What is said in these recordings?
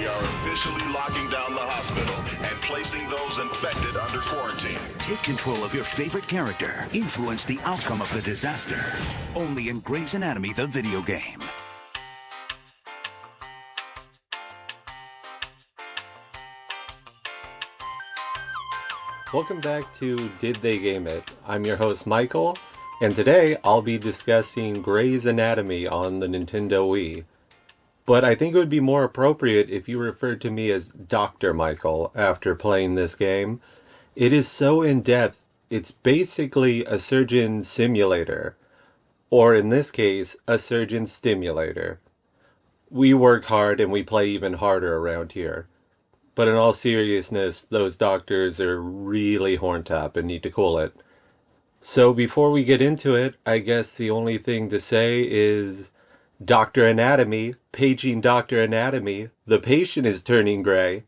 are officially locking down the hospital and placing those infected under quarantine. Take control of your favorite character. Influence the outcome of the disaster. Only in Grey's Anatomy, the video game. Welcome back to Did They Game It? I'm your host Michael, and today I'll be discussing Grey's Anatomy on the Nintendo Wii. But I think it would be more appropriate if you referred to me as Dr. Michael after playing this game. It is so in-depth, it's basically a surgeon simulator, or in this case, a surgeon stimulator. We work hard and we play even harder around here. But in all seriousness, those doctors are really horned up and need to cool it. So before we get into it, I guess the only thing to say is Dr. Anatomy, paging Dr. Anatomy, the patient is turning gray,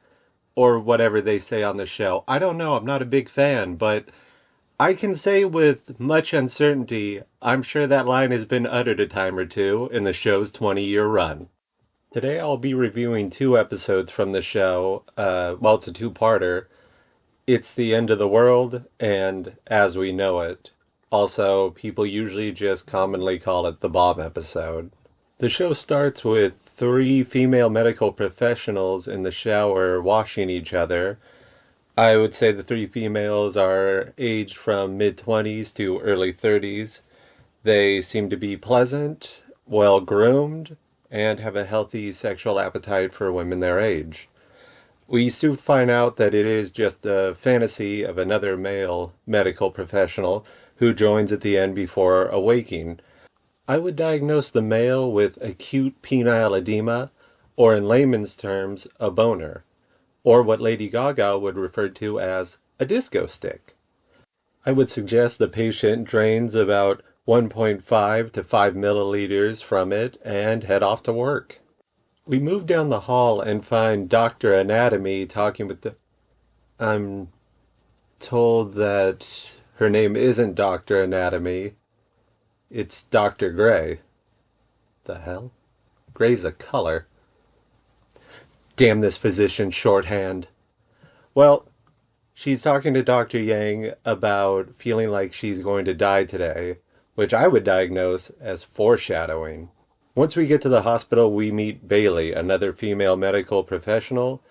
or whatever they say on the show. I don't know, I'm not a big fan, but I can say with much uncertainty, I'm sure that line has been uttered a time or two in the show's 20-year run. Today I'll be reviewing 2 episodes from the show. Well, it's a 2-parter. It's the End of the World and As We Know It. Also, people usually just commonly call it the bomb episode. The show starts with 3 female medical professionals in the shower washing each other. I would say the 3 females are aged from mid-20s to early 30s. They seem to be pleasant, well-groomed, and have a healthy sexual appetite for women their age. We soon find out that it is just a fantasy of another male medical professional who joins at the end before awaking. I would diagnose the male with acute penile edema, or in layman's terms, a boner, or what Lady Gaga would refer to as a disco stick. I would suggest the patient drains about 1.5 to 5 milliliters from it and head off to work. We move down the hall and find Dr. Anatomy talking with I'm told that her name isn't Dr. Anatomy. It's Dr. Grey. The hell? Grey's a color. Damn this physician shorthand. Well, she's talking to Dr. Yang about feeling like she's going to die today, which I would diagnose as foreshadowing. Once we get to the hospital, we meet Bailey, another female medical professional,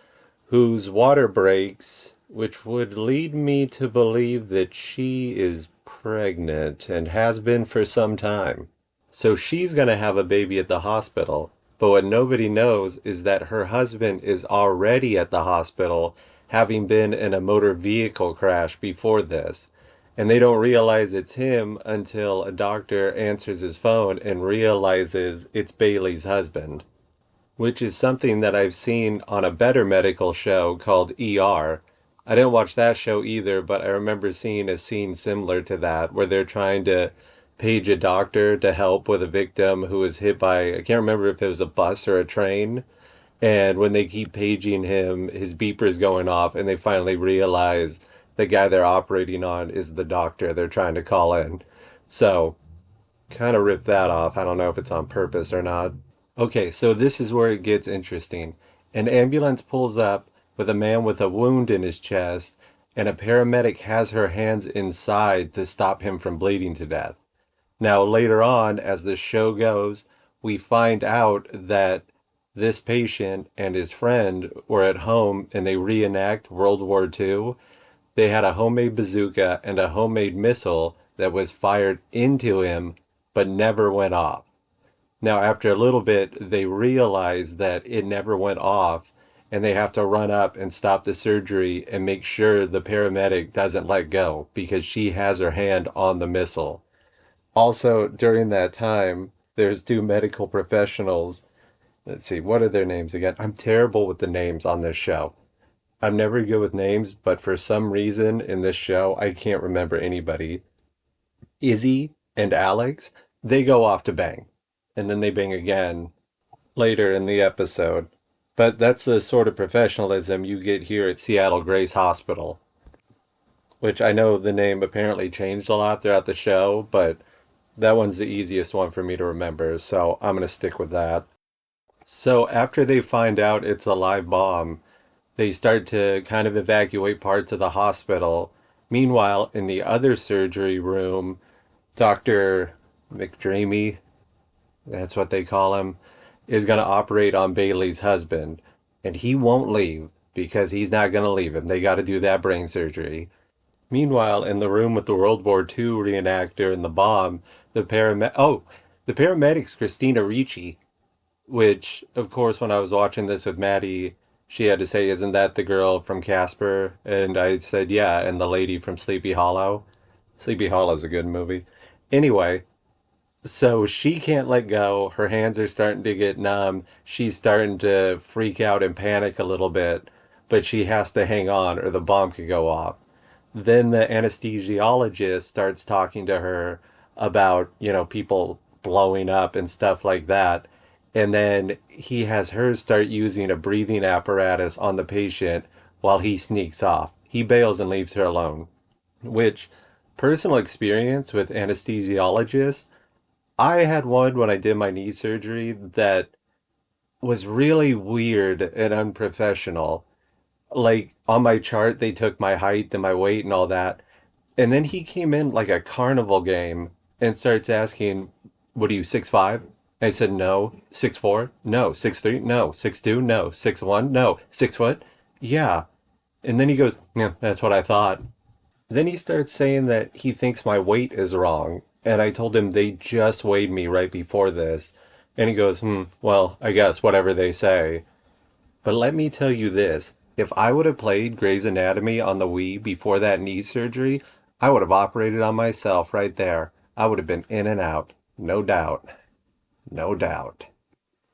whose water breaks, which would lead me to believe that she is pregnant and has been for some time. So she's going to have a baby at the hospital, but what nobody knows is that her husband is already at the hospital, having been in a motor vehicle crash before this. And they don't realize it's him until a doctor answers his phone and realizes it's Bailey's husband. Which is something that I've seen on a better medical show called ER. I didn't watch that show either, but I remember seeing a scene similar to that where they're trying to page a doctor to help with a victim who was hit by, I can't remember if it was a bus or a train. And when they keep paging him, his beeper's going off and they finally realize the guy they're operating on is the doctor they're trying to call in. So, kind of rip that off. I don't know if it's on purpose or not. Okay, so this is where it gets interesting. An ambulance pulls up with a man with a wound in his chest, and a paramedic has her hands inside to stop him from bleeding to death. Now, later on, as the show goes, we find out that this patient and his friend were at home and they reenact World War II. They had a homemade bazooka and a homemade missile that was fired into him, but never went off. Now, after a little bit, they realize that it never went off, and they have to run up and stop the surgery and make sure the paramedic doesn't let go, because she has her hand on the missile. Also, during that time, there's 2 medical professionals. Let's see, what are their names again? I'm terrible with the names on this show. I'm never good with names, but for some reason in this show, I can't remember anybody. Izzy and Alex, they go off to bang. And then they bang again later in the episode. But that's the sort of professionalism you get here at Seattle Grace Hospital. Which I know the name apparently changed a lot throughout the show, but that one's the easiest one for me to remember, so I'm going to stick with that. So after they find out it's a live bomb, they start to kind of evacuate parts of the hospital. Meanwhile, in the other surgery room, Dr. McDreamy, that's what they call him, is going to operate on Bailey's husband. And he won't leave because he's not going to leave him. They got to do that brain surgery. Meanwhile, in the room with the World War II reenactor and the bomb, the paramedics, Christina Ricci, which, of course, when I was watching this with Maddie, she had to say, "Isn't that the girl from Casper?" And I said, "Yeah," and the lady from Sleepy Hollow. Sleepy Hollow is a good movie. Anyway, so she can't let go. Her hands are starting to get numb. She's starting to freak out and panic a little bit, but she has to hang on or the bomb could go off. Then the anesthesiologist starts talking to her about, people blowing up and stuff like that. And then he has her start using a breathing apparatus on the patient while he sneaks off. He bails and leaves her alone, which personal experience with anesthesiologists, I had one when I did my knee surgery that was really weird and unprofessional. Like on my chart, they took my height and my weight and all that. And then he came in like a carnival game and starts asking, "What are you, 6'5"?" I said, "No." "6'4"? No. 6'3"? No. 6'2"? No. 6'1"? No. 6 foot? Yeah. And then he goes, "Yeah, that's what I thought." Then he starts saying that he thinks my weight is wrong. And I told him they just weighed me right before this. And he goes, well, I guess whatever they say. But let me tell you this. If I would have played Grey's Anatomy on the Wii before that knee surgery, I would have operated on myself right there. I would have been in and out. No doubt. No doubt.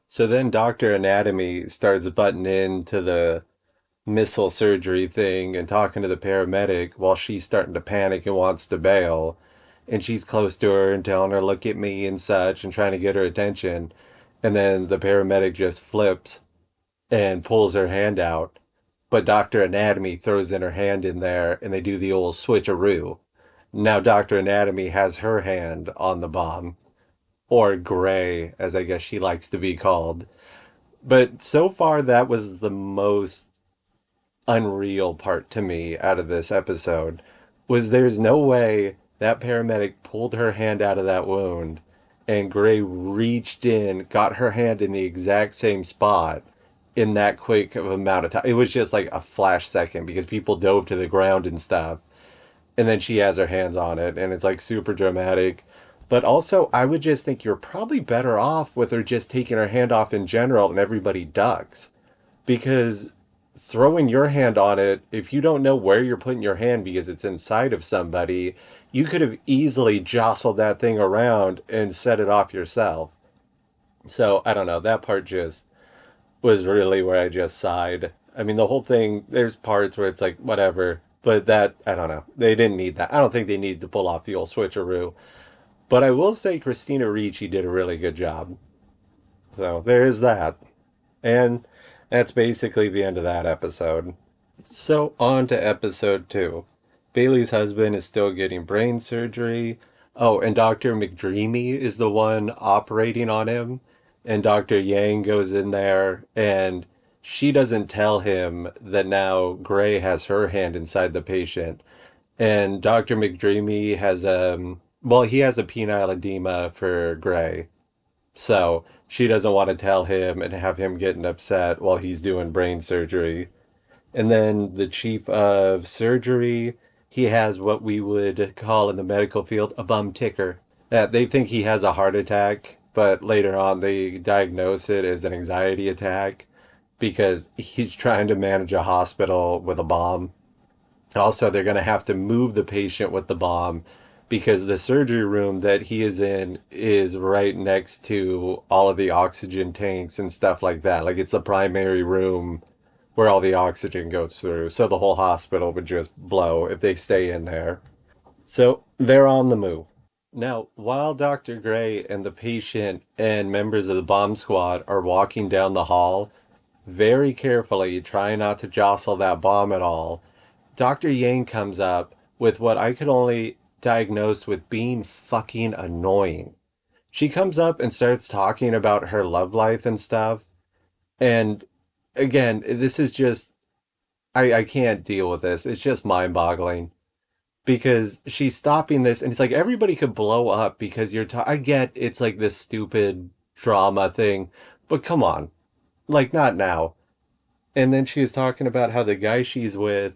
So then Dr. Anatomy starts butting into the missile surgery thing and talking to the paramedic while she's starting to panic and wants to bail. And she's close to her and telling her, "Look at me," and such, and trying to get her attention. And then the paramedic just flips and pulls her hand out. But Dr. Anatomy throws in her hand in there and they do the old switcheroo. Now Dr. Anatomy has her hand on the bomb, or Gray, as I guess she likes to be called. But so far, that was the most unreal part to me out of this episode. Was there's no way that paramedic pulled her hand out of that wound and Gray reached in, got her hand in the exact same spot in that quick of amount of time. It was just like a flash second because people dove to the ground and stuff. And then she has her hands on it and it's like super dramatic. But also, I would just think you're probably better off with her just taking her hand off in general and everybody ducks. Because throwing your hand on it, if you don't know where you're putting your hand because it's inside of somebody, you could have easily jostled that thing around and set it off yourself. So, I don't know, that part just was really where I just sighed. I mean, the whole thing, there's parts where it's like, whatever. But that, I don't know. They didn't need that. I don't think they needed to pull off the old switcheroo. But I will say Christina Ricci did a really good job. So there is that. And that's basically the end of that episode. So on to episode 2. Bailey's husband is still getting brain surgery. Oh, and Dr. McDreamy is the one operating on him. And Dr. Yang goes in there and she doesn't tell him that now Gray has her hand inside the patient. And Dr. McDreamy has he has a penile edema for Gray. So she doesn't want to tell him and have him getting upset while he's doing brain surgery. And then the chief of surgery, he has what we would call in the medical field a bum ticker. That they think he has a heart attack, but later on they diagnose it as an anxiety attack because he's trying to manage a hospital with a bomb. Also, they're going to have to move the patient with the bomb because the surgery room that he is in is right next to all of the oxygen tanks and stuff like that. Like it's the primary room where all the oxygen goes through. So the whole hospital would just blow if they stay in there. So they're on the move. Now, while Dr. Gray and the patient and members of the bomb squad are walking down the hall, very carefully, trying not to jostle that bomb at all, Dr. Yang comes up with what I could only diagnose with being fucking annoying. She comes up and starts talking about her love life and stuff, And again, this is just, I can't deal with this. It's just mind-boggling because she's stopping this, and it's like everybody could blow up because I get it's like this stupid drama thing, but come on, like not now. And then she was talking about how the guy she's with,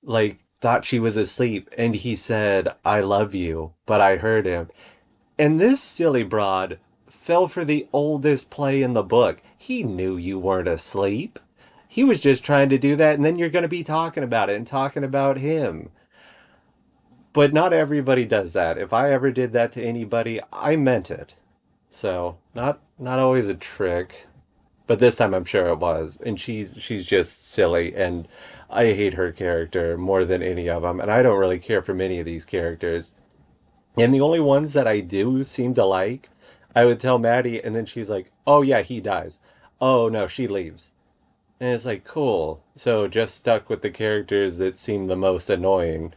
like, thought she was asleep, and he said, "I love you," but I heard him. And this silly broad fell for the oldest play in the book. He knew you weren't asleep. He was just trying to do that, and then you're going to be talking about it and talking about him. But not everybody does that. If I ever did that to anybody, I meant it. So, not always a trick, but this time I'm sure it was. And she's just silly, and I hate her character more than any of them, and I don't really care for many of these characters. And the only ones that I do seem to like, I would tell Maddie, and then she's like, "Oh yeah, he dies. Oh no, she leaves." And it's like, cool. So just stuck with the characters that seem the most annoying.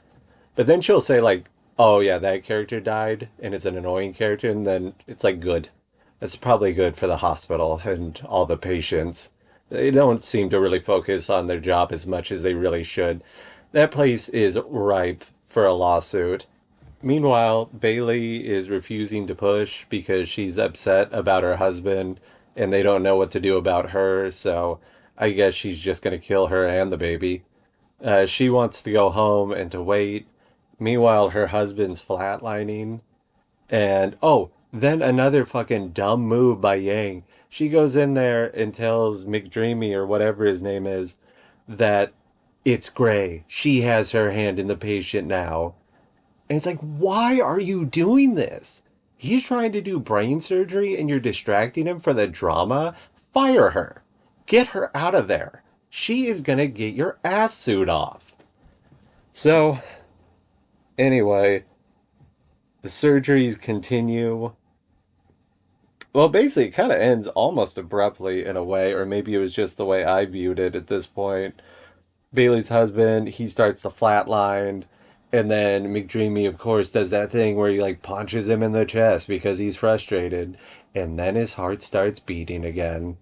But then she'll say like, "Oh yeah, that character died, and it's an annoying character," and then it's like good. It's probably good for the hospital and all the patients. They don't seem to really focus on their job as much as they really should. That place is ripe for a lawsuit. Meanwhile, Bailey is refusing to push because she's upset about her husband and they don't know what to do about her, so I guess she's just gonna kill her and the baby. She wants to go home and to wait. Meanwhile, her husband's flatlining. And oh, then another fucking dumb move by Yang. She goes in there and tells McDreamy or whatever his name is that it's Gray. She has her hand in the patient now. And it's like, why are you doing this? He's trying to do brain surgery and you're distracting him for the drama? Fire her. Get her out of there. She is gonna get your ass suit off. So, anyway, the surgeries continue. Well, basically, it kind of ends almost abruptly in a way, or maybe it was just the way I viewed it at this point. Bailey's husband, he starts to flatline, and then McDreamy, of course, does that thing where he like punches him in the chest because he's frustrated, and then his heart starts beating again.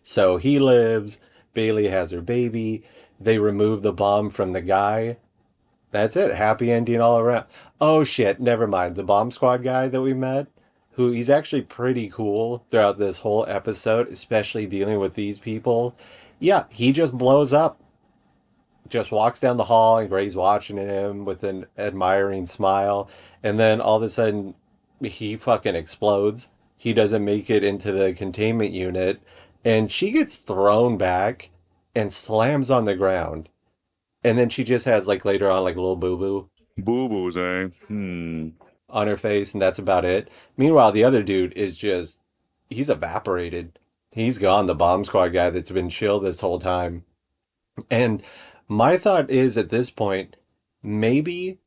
So he lives, Bailey has her baby, they remove the bomb from the guy. That's it, happy ending all around. Oh shit, never mind. The bomb squad guy that we met, who he's actually pretty cool throughout this whole episode, especially dealing with these people. Yeah, he just blows up, just walks down the hall and Gray's watching him with an admiring smile, and then all of a sudden he fucking explodes. He doesn't make it into the containment unit, and she gets thrown back and slams on the ground. And then she just has like later on like a little boo boo Boo boos, eh? Hmm. on her face, and that's about it. Meanwhile, the other dude is just he's evaporated. He's gone, the bomb squad guy that's been chill this whole time. And my thought is at this point, maybe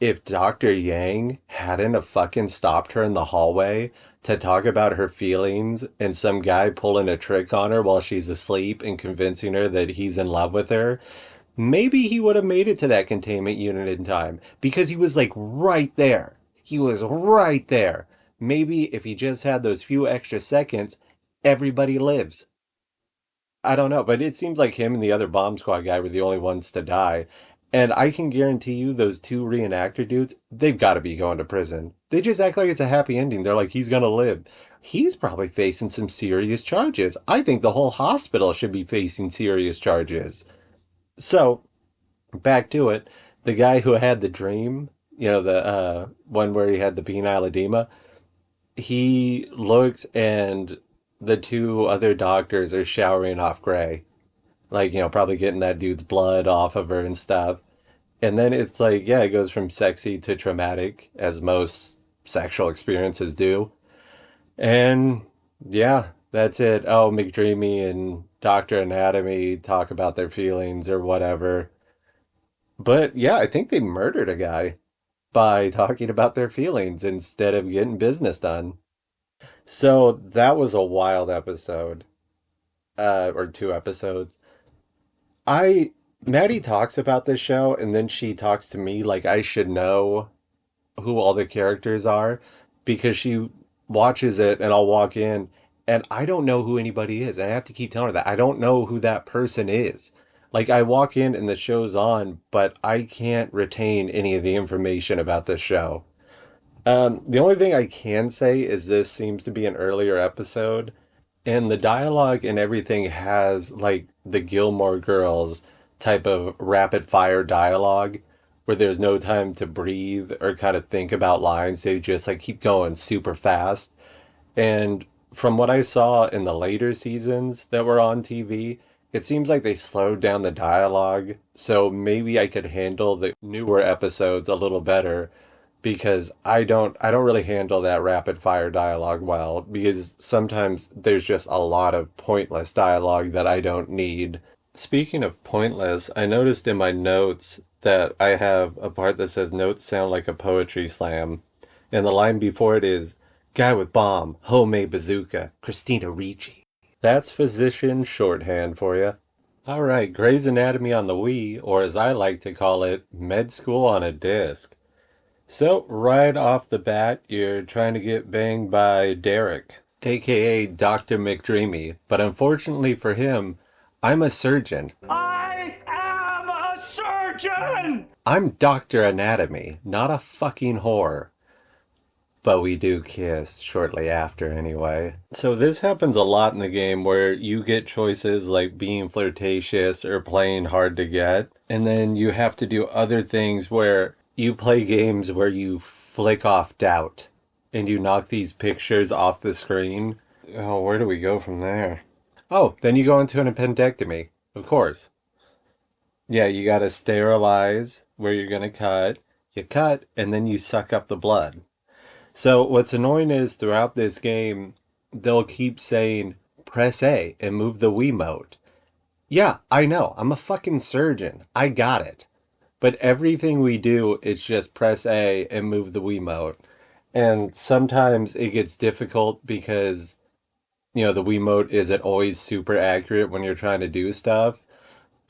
if Dr. Yang hadn't have fucking stopped her in the hallway to talk about her feelings and some guy pulling a trick on her while she's asleep and convincing her that he's in love with her, maybe he would have made it to that containment unit in time because he was like right there. He was right there. Maybe if he just had those few extra seconds, everybody lives. I don't know, but it seems like him and the other bomb squad guy were the only ones to die. And I can guarantee you those two reenactor dudes, they've got to be going to prison. They just act like it's a happy ending. They're like, he's going to live. He's probably facing some serious charges. I think the whole hospital should be facing serious charges. So, back to it. The guy who had the dream, the one where he had the penile edema, he looks and the two other doctors are showering off Gray. Like, probably getting that dude's blood off of her and stuff. And then it's like, yeah, it goes from sexy to traumatic, as most sexual experiences do. And yeah, that's it. Oh, McDreamy and Dr. Anatomy talk about their feelings or whatever. But yeah, I think they murdered a guy by talking about their feelings instead of getting business done. So that was a wild episode, or two episodes. I Maddie talks about this show and then she talks to me like I should know who all the characters are because she watches it and I'll walk in and I don't know who anybody is. And I have to keep telling her that I don't know who that person is. Like, I walk in and the show's on, but I can't retain any of the information about this show. The only thing I can say is this seems to be an earlier episode, and the dialogue and everything has like the Gilmore Girls type of rapid fire dialogue where there's no time to breathe or kind of think about lines. They just like keep going super fast. And from what I saw in the later seasons that were on TV, it seems like they slowed down the dialogue. So maybe I could handle the newer episodes a little better because I don't really handle that rapid fire dialogue well because sometimes there's just a lot of pointless dialogue that I don't need. Speaking of pointless, I noticed in my notes that I have a part that says notes sound like a poetry slam. And the line before it is guy with bomb, homemade bazooka, Christina Ricci. That's physician shorthand for you. Alright, Grey's Anatomy on the Wii, or as I like to call it, med school on a disc. So, right off the bat, you're trying to get banged by Derek, aka Dr. McDreamy, but unfortunately for him, I'm a surgeon. I am a surgeon! I'm Dr. Anatomy, not a fucking whore. But we do kiss shortly after anyway. So this happens a lot in the game where you get choices like being flirtatious or playing hard to get. And then you have to do other things where you play games where you flick off doubt and you knock these pictures off the screen. Oh, where do we go from there? Oh, then you go into an appendectomy, of course. Yeah, you gotta sterilize where you're gonna cut. You cut, and then you suck up the blood. So what's annoying is throughout this game, they'll keep saying, press A and move the Wiimote. Yeah, I know, I'm a fucking surgeon. I got it. But everything we do is just press A and move the Wiimote. And sometimes it gets difficult because, the Wiimote isn't always super accurate when you're trying to do stuff.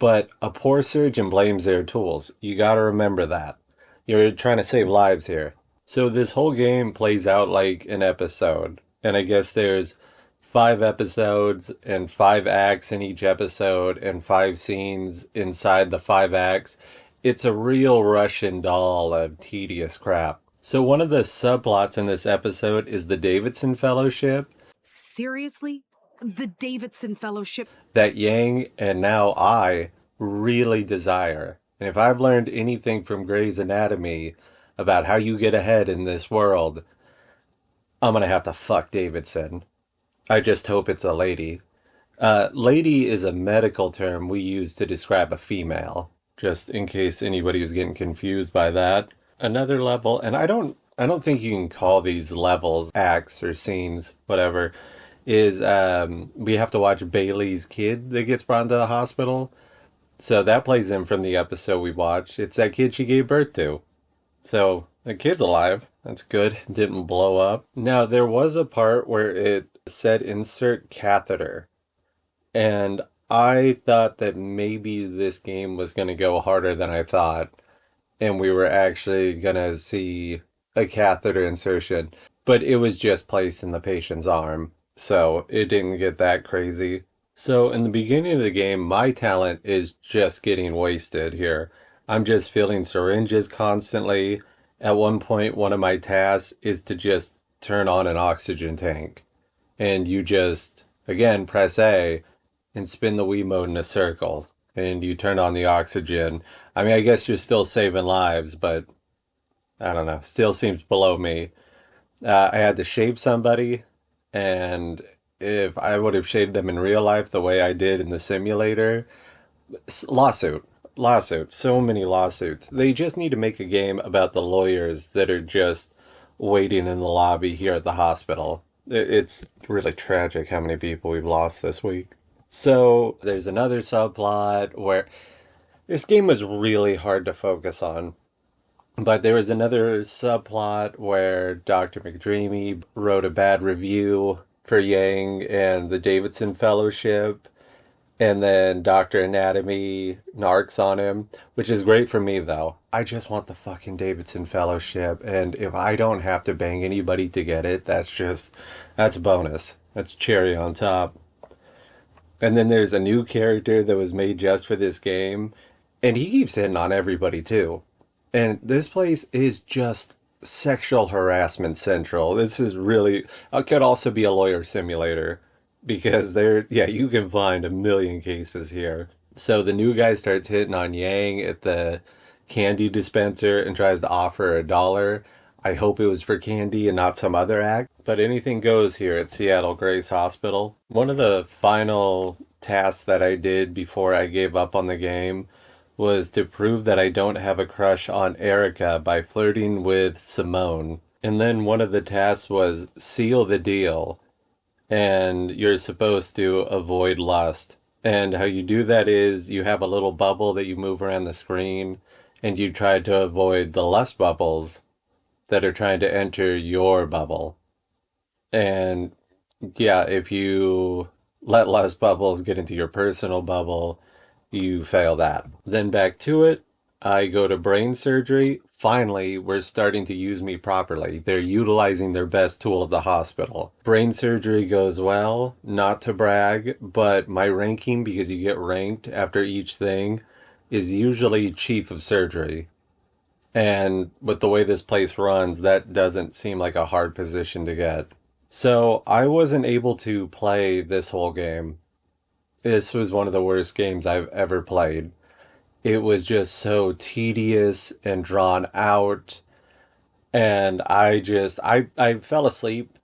But a poor surgeon blames their tools. You gotta remember that. You're trying to save lives here. So this whole game plays out like an episode. And I guess there's 5 episodes and 5 acts in each episode and 5 scenes inside the 5 acts. It's a real Russian doll of tedious crap. So one of the subplots in this episode is the Davidson Fellowship. Seriously? The Davidson Fellowship? That Yang and now I really desire. And if I've learned anything from Grey's Anatomy about how you get ahead in this world, I'm gonna have to fuck Davidson. I just hope it's a lady. Lady is a medical term we use to describe a female, just in case anybody was getting confused by that. Another level, and I don't think you can call these levels acts or scenes, whatever, is we have to watch Bailey's kid that gets brought into the hospital. So that plays in from the episode we watched. It's that kid she gave birth to. So the kid's alive. That's good. Didn't blow up. Now, there was a part where it said insert catheter. And I thought that maybe this game was going to go harder than I thought. And we were actually going to see a catheter insertion. But it was just placed in the patient's arm. So it didn't get that crazy. So in the beginning of the game, my talent is just getting wasted here. I'm just filling syringes constantly. At one point, one of my tasks is to just turn on an oxygen tank. And you just, again, press A and spin the Wiimote in a circle. And you turn on the oxygen. I mean, I guess you're still saving lives, but I don't know. Still seems below me. I had to shave somebody. And if I would have shaved them in real life the way I did in the simulator, lawsuit, so many lawsuits. They just need to make a game about the lawyers that are just waiting in the lobby here at the hospital. It's really tragic how many people we've lost this week. So there's another subplot where this game was really hard to focus on. But there was another subplot where Dr. McDreamy wrote a bad review for Yang and the Davidson Fellowship. And then Dr. Anatomy narcs on him, which is great for me though. I just want the fucking Davidson Fellowship, and if I don't have to bang anybody to get it, that's a bonus. That's cherry on top. And then there's a new character that was made just for this game, and he keeps hitting on everybody too. And this place is just sexual harassment central. This is really, it could also be a lawyer simulator because yeah, you can find a million cases here. So the new guy starts hitting on Yang at the candy dispenser and tries to offer her $1. I hope it was for candy and not some other act. But anything goes here at Seattle Grace Hospital. One of the final tasks that I did before I gave up on the game was to prove that I don't have a crush on Erica by flirting with Simone. And then one of the tasks was seal the deal, and you're supposed to avoid lust. And how you do that is you have a little bubble that you move around the screen, and you try to avoid the lust bubbles that are trying to enter your bubble. And yeah, if you let lust bubbles get into your personal bubble, you fail that. Then back to it, I go to brain surgery. Finally, we're starting to use me properly. They're utilizing their best tool of the hospital. Brain surgery goes well, not to brag, but my ranking, because you get ranked after each thing, is usually chief of surgery. And with the way this place runs, that doesn't seem like a hard position to get. So I wasn't able to play this whole game. This was one of the worst games I've ever played. It was just so tedious and drawn out. And I fell asleep.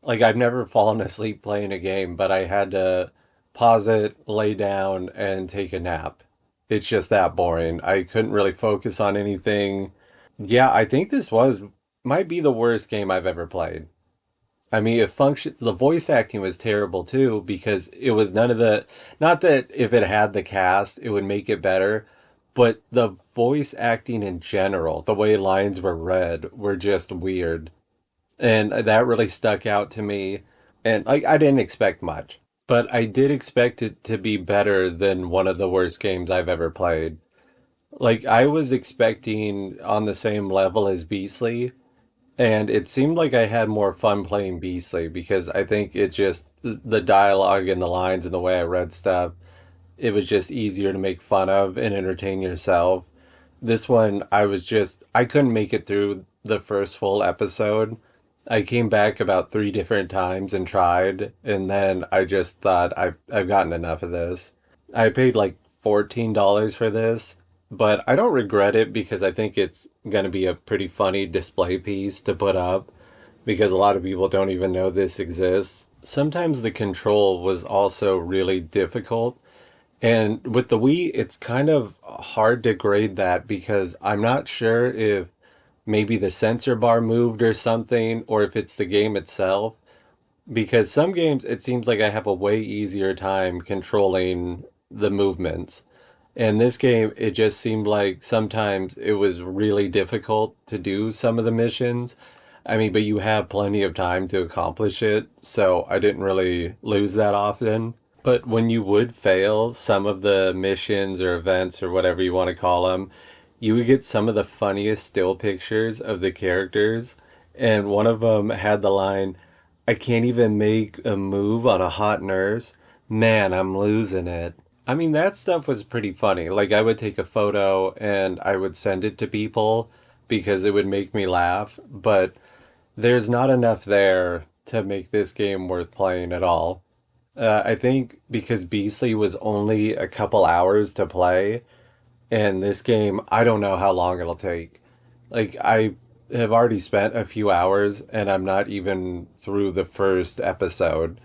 Like, I've never fallen asleep playing a game, but I had to pause it, lay down, and take a nap. It's just that boring. I couldn't really focus on anything. Yeah, I think might be the worst game I've ever played. I mean, it functions. The voice acting was terrible too because it was none of the. Not that if it had the cast, it would make it better, but the voice acting in general, the way lines were read, were just weird, and that really stuck out to me. And like, I didn't expect much, but I did expect it to be better than one of the worst games I've ever played. Like, I was expecting on the same level as Beastly, and it seemed like I had more fun playing Beastly because I think it just, the dialogue and the lines and the way I read stuff, it was just easier to make fun of and entertain yourself. This one, I couldn't make it through the first full episode. I came back about 3 different times and tried, and then I just thought, I've gotten enough of this. I paid like $14 for this, but I don't regret it because I think it's going to be a pretty funny display piece to put up because a lot of people don't even know this exists. Sometimes the control was also really difficult. And with the Wii, it's kind of hard to grade that because I'm not sure if maybe the sensor bar moved or something, or if it's the game itself. Because some games, it seems like I have a way easier time controlling the movements. And this game, it just seemed like sometimes it was really difficult to do some of the missions. I mean, but you have plenty of time to accomplish it, so I didn't really lose that often. But when you would fail some of the missions or events or whatever you want to call them, you would get some of the funniest still pictures of the characters. And one of them had the line, "I can't even make a move on a hot nurse. Man, I'm losing it." I mean, that stuff was pretty funny. Like, I would take a photo and I would send it to people because it would make me laugh. But there's not enough there to make this game worth playing at all. I think because Beastly was only a couple hours to play, and this game, I don't know how long it'll take. Like, I have already spent a few hours, and I'm not even through the first episode.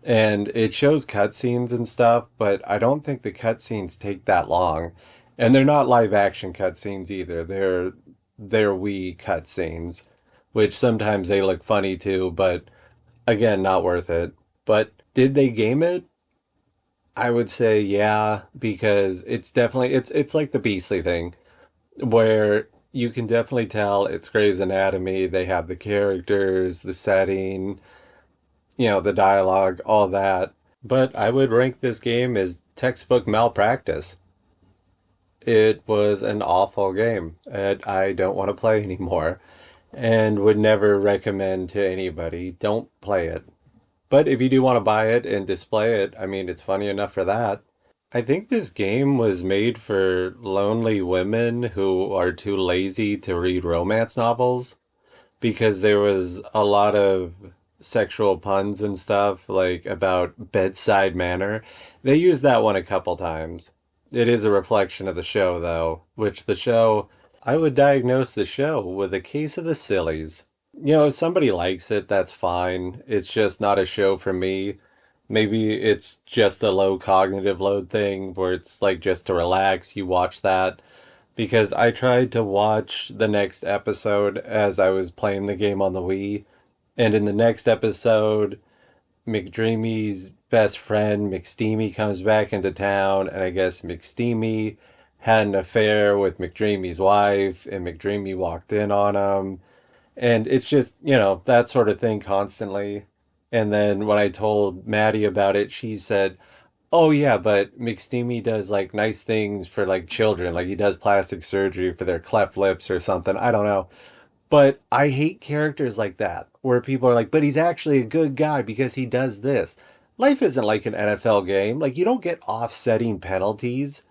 And it shows cutscenes and stuff, but I don't think the cutscenes take that long. And they're not live action cutscenes either. They're Wii cutscenes, which sometimes they look funny too, but again, not worth it. But did they game it? I would say yeah, because it's definitely it's like the Beastly thing, where you can definitely tell it's Grey's Anatomy. They have the characters, the setting, the dialogue, all that. But I would rank this game as textbook malpractice. It was an awful game that I don't want to play anymore and would never recommend to anybody. Don't play it. But if you do want to buy it and display it, I mean, it's funny enough for that. I think this game was made for lonely women who are too lazy to read romance novels because there was a lot of sexual puns and stuff, like about bedside manner. They used that one a couple times. It is a reflection of the show, though, which the show, I would diagnose the show with a case of the sillies. You know, if somebody likes it, that's fine. It's just not a show for me. Maybe it's just a low cognitive load thing where it's like just to relax, you watch that. Because I tried to watch the next episode as I was playing the game on the Wii. And in the next episode, McDreamy's best friend, McSteamy, comes back into town. And I guess McSteamy had an affair with McDreamy's wife. And McDreamy walked in on him. And it's just, you know, that sort of thing constantly. And then when I told Maddie about it, she said, oh yeah, but McSteamy does like nice things for like children. Like he does plastic surgery for their cleft lips or something. I don't know. But I hate characters like that, where people are like, but he's actually a good guy because he does this. Life isn't like an NFL game. Like, you don't get offsetting penalties.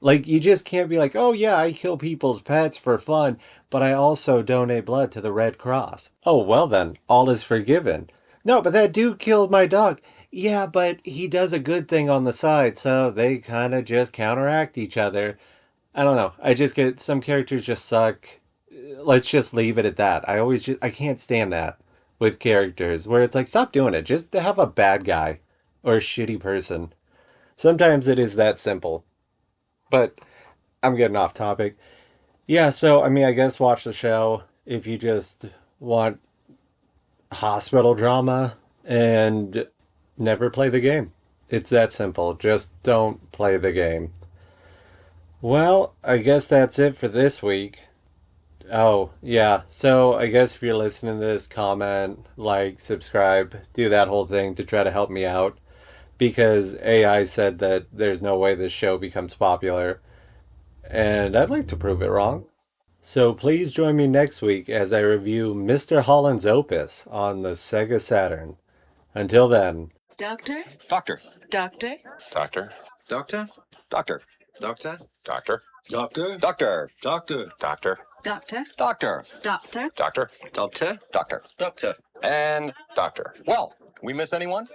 Like, you just can't be like, oh yeah, I kill people's pets for fun, but I also donate blood to the Red Cross. Oh, well then, all is forgiven. No, but that dude killed my dog. Yeah, but he does a good thing on the side, so they kind of just counteract each other. I don't know. I just get, some characters just suck. Let's just leave it at that. I can't stand that with characters where it's like, stop doing it. Just to have a bad guy or a shitty person. Sometimes it is that simple. But I'm getting off topic. Yeah, so, I mean, I guess watch the show if you just want hospital drama and never play the game. It's that simple. Just don't play the game. Well, I guess that's it for this week. Oh, yeah. So I guess if you're listening to this, comment, like, subscribe, do that whole thing to try to help me out. Because AI said that there's no way this show becomes popular. And I'd like to prove it wrong. So please join me next week as I review Mr. Holland's Opus on the Sega Saturn. Until then. Doctor? Doctor. Doctor? Doctor. Doctor? Doctor. Doctor? Doctor. Doctor? Doctor. Doctor? Doctor. Doctor? Doctor. Doctor? Doctor. Doctor? Doctor. Doctor? And doctor. Well, we miss anyone?